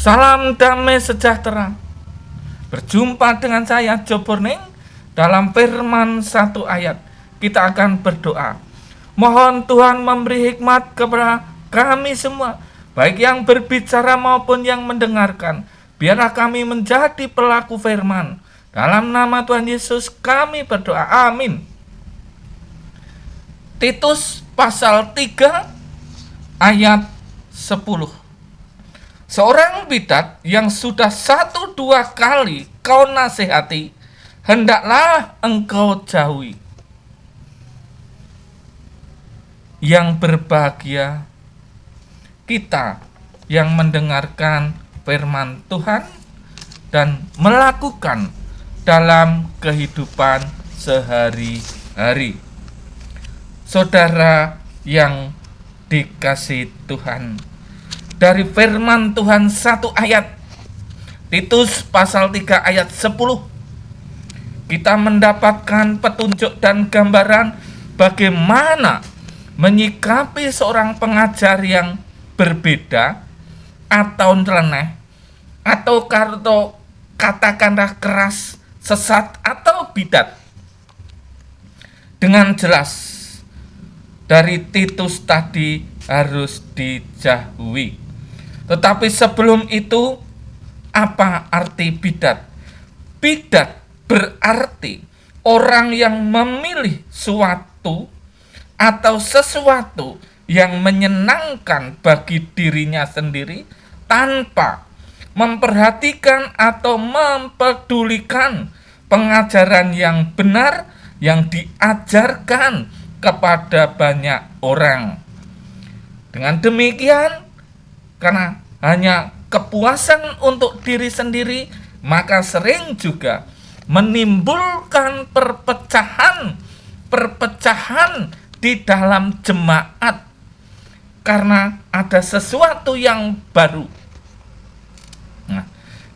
Salam damai sejahtera. Berjumpa dengan saya Jo Borning dalam firman satu ayat. Kita akan berdoa. Mohon Tuhan memberi hikmat kepada kami semua, baik yang berbicara maupun yang mendengarkan. Biarlah kami menjadi pelaku firman. Dalam nama Tuhan Yesus kami berdoa. Amin. Titus pasal 3 ayat 10. Seorang bidat yang sudah 1-2 kali kau nasihati, hendaklah engkau jauhi. Yang berbahagia kita yang mendengarkan firman Tuhan dan melakukan dalam kehidupan sehari-hari. Saudara yang dikasihi Tuhan, dari firman Tuhan satu ayat, Titus pasal 3 ayat 10, kita mendapatkan petunjuk dan gambaran bagaimana menyikapi seorang pengajar yang berbeda atau nyeleneh, atau katakanlah keras, sesat atau bidat. Dengan jelas dari Titus tadi harus dijauhi. Tetapi sebelum itu, apa arti bidat? Bidat berarti orang yang memilih suatu atau sesuatu yang menyenangkan bagi dirinya sendiri tanpa memperhatikan atau mempedulikan pengajaran yang benar yang diajarkan kepada banyak orang. Dengan demikian, karena hanya kepuasan untuk diri sendiri, maka sering juga menimbulkan perpecahan di dalam jemaat karena ada sesuatu yang baru. Nah,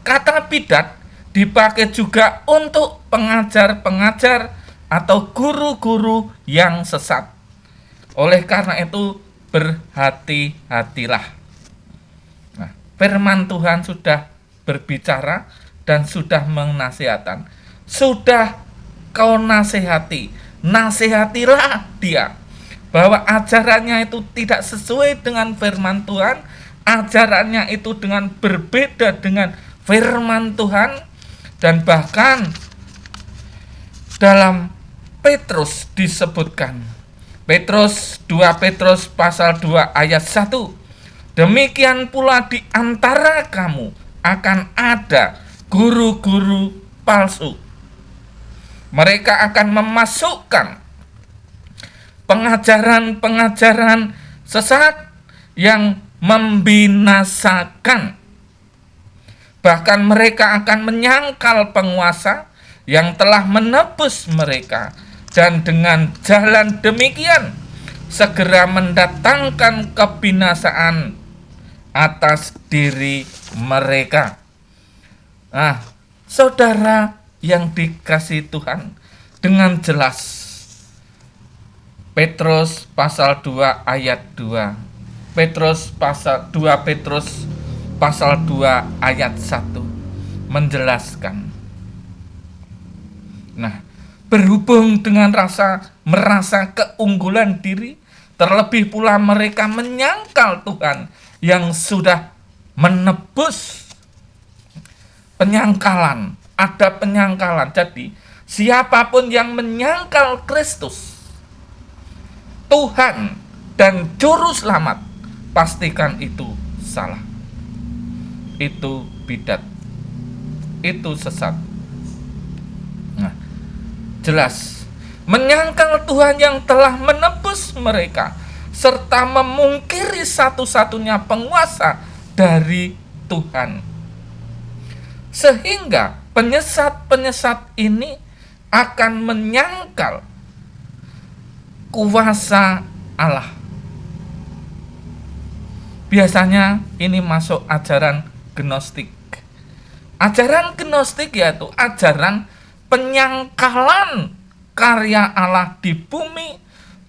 kata bidat dipakai juga untuk pengajar-pengajar atau guru-guru yang sesat. Oleh karena itu, berhati-hatilah. Nah, firman Tuhan sudah berbicara dan sudah menasihatkan. Sudah kau nasihati, nasihatilah dia bahwa ajarannya itu tidak sesuai dengan firman Tuhan, ajarannya itu dengan berbeda dengan firman Tuhan, dan bahkan dalam Petrus disebutkan, 2 Petrus pasal 2 ayat 1, demikian pula di antara kamu akan ada guru-guru palsu. Mereka akan memasukkan pengajaran-pengajaran sesat yang membinasakan. Bahkan mereka akan menyangkal penguasa yang telah menebus mereka, dan dengan jalan demikian segera mendatangkan kebinasaan atas diri mereka. Nah, saudara yang dikasihi Tuhan, dengan jelas Petrus pasal 2 ayat 2, 2 Petrus pasal 2 ayat 1 menjelaskan. Nah, berhubung dengan merasa keunggulan diri, terlebih pula mereka menyangkal Tuhan yang sudah menebus. Penyangkalan, ada penyangkalan. Jadi, siapapun yang menyangkal Kristus, Tuhan dan juru selamat, pastikan itu salah. Itu bidat. Itu sesat. Jelas, menyangkal Tuhan yang telah menebus mereka, serta memungkiri satu-satunya penguasa dari Tuhan. Sehingga penyesat-penyesat ini akan menyangkal kuasa Allah. Biasanya ini masuk ajaran Gnostik. Ajaran Gnostik yaitu ajaran penyangkalan karya Allah di bumi,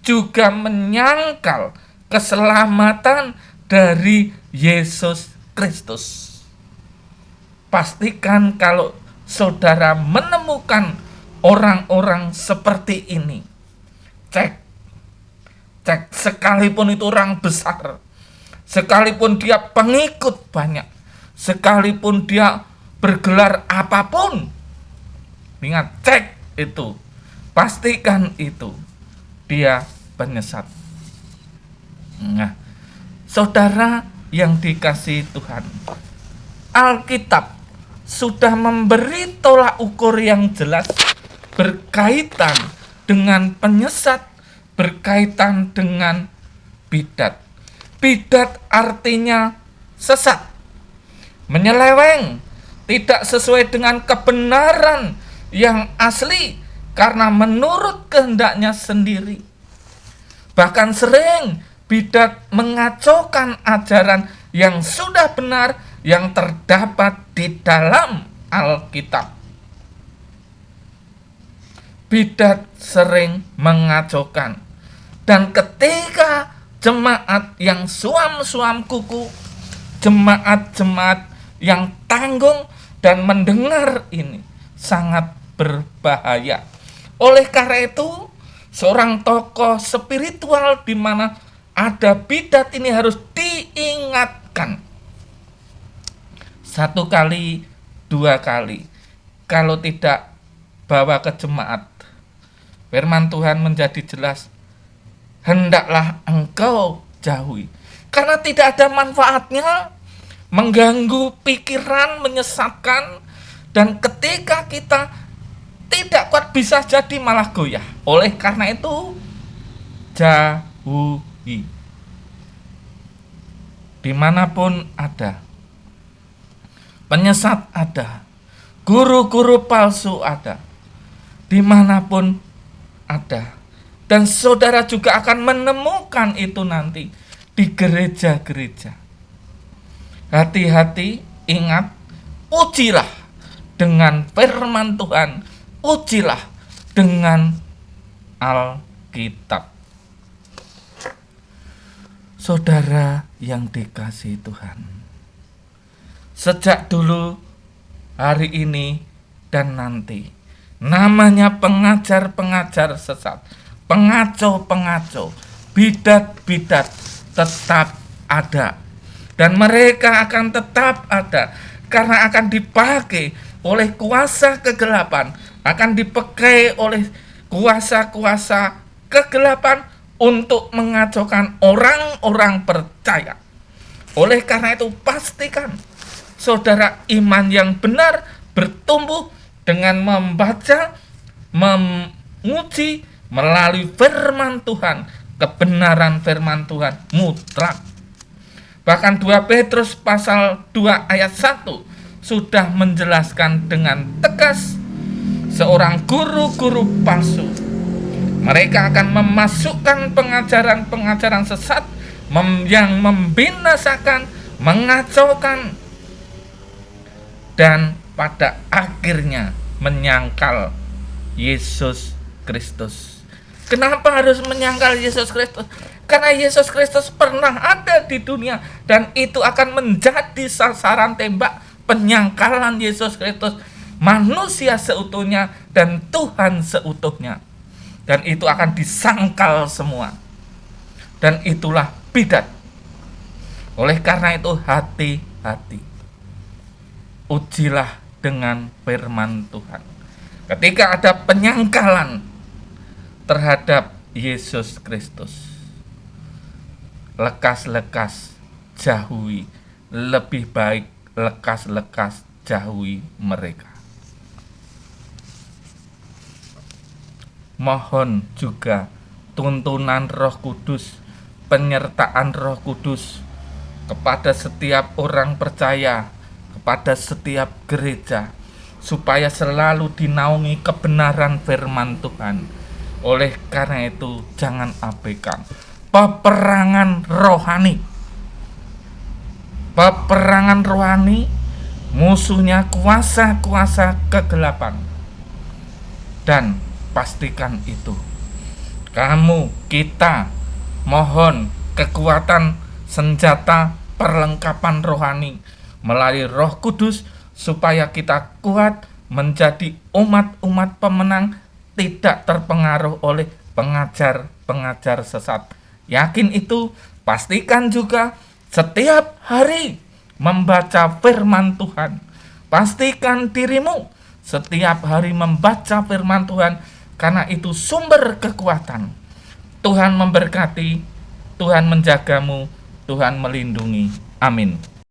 juga menyangkal keselamatan dari Yesus Kristus. pastikan kalau saudara menemukan orang-orang seperti ini, cek sekalipun itu orang besar, sekalipun dia pengikut banyak, sekalipun dia bergelar apapun, ingat, cek itu, pastikan itu dia penyesat. Nah, saudara yang dikasihi Tuhan, Alkitab sudah memberi tolak ukur yang jelas berkaitan dengan penyesat, berkaitan dengan bidat. Bidat artinya sesat, menyeleweng, tidak sesuai dengan kebenaran yang asli karena menurut kehendaknya sendiri. Bahkan sering bidat mengacaukan ajaran yang sudah benar yang terdapat di dalam Alkitab. Bidat sering mengacaukan, dan ketika jemaat yang suam-suam kuku, jemaat-jemaat yang tanggung dan mendengar ini sangat berbahaya. Oleh karena itu, seorang tokoh spiritual di mana ada bidat ini harus diingatkan 1 kali, 2 kali. Kalau tidak, bawa ke jemaat. Firman Tuhan menjadi jelas, hendaklah engkau jauhi, karena tidak ada manfaatnya, mengganggu pikiran, menyesatkan, dan ketika kita tidak kuat bisa jadi malah goyah. Oleh karena itu, jauhi. Dimanapun ada, penyesat ada, guru-guru palsu ada, dimanapun ada. Dan saudara juga akan menemukan itu nanti di gereja-gereja. Hati-hati, ingat, ujilah dengan firman Tuhan, ujilah dengan Alkitab. Saudara yang dikasihi Tuhan, sejak dulu, hari ini, dan nanti, namanya pengajar-pengajar sesat, pengacau-pengacau, bidat-bidat tetap ada. Dan mereka akan tetap ada karena akan dipakai oleh kuasa kegelapan, akan dipakai oleh kuasa-kuasa kegelapan untuk mengacaukan orang-orang percaya. Oleh karena itu, pastikan saudara iman yang benar bertumbuh dengan membaca, menguji melalui firman Tuhan, kebenaran firman Tuhan mutlak. Bahkan 2 Petrus pasal 2 ayat 1 sudah menjelaskan dengan tegas, seorang guru-guru palsu, mereka akan memasukkan pengajaran-pengajaran sesat yang membinasakan, mengacaukan, dan pada akhirnya menyangkal Yesus Kristus. Kenapa harus menyangkal Yesus Kristus? Karena Yesus Kristus pernah ada di dunia, dan itu akan menjadi sasaran tembak penyangkalan Yesus Kristus, manusia seutuhnya dan Tuhan seutuhnya. Dan itu akan disangkal semua. Dan itulah bidat. Oleh karena itu, hati-hati. Ujilah dengan firman Tuhan. Ketika ada penyangkalan terhadap Yesus Kristus, lekas-lekas jauhi. Lebih baik lekas-lekas jauhi mereka. Mohon juga tuntunan Roh Kudus, penyertaan Roh Kudus kepada setiap orang percaya, kepada setiap gereja, supaya selalu dinaungi kebenaran firman Tuhan. Oleh karena itu, jangan abaikan peperangan rohani. Peperangan rohani, musuhnya kuasa-kuasa kegelapan. Dan pastikan itu. Kita mohon kekuatan, senjata, perlengkapan rohani melalui Roh Kudus, supaya kita kuat menjadi umat-umat pemenang, tidak terpengaruh oleh pengajar-pengajar sesat. Yakin itu, pastikan juga setiap hari membaca firman Tuhan. Pastikan dirimu setiap hari membaca firman Tuhan, karena itu sumber kekuatan. Tuhan memberkati, Tuhan menjagamu, Tuhan melindungi. Amin.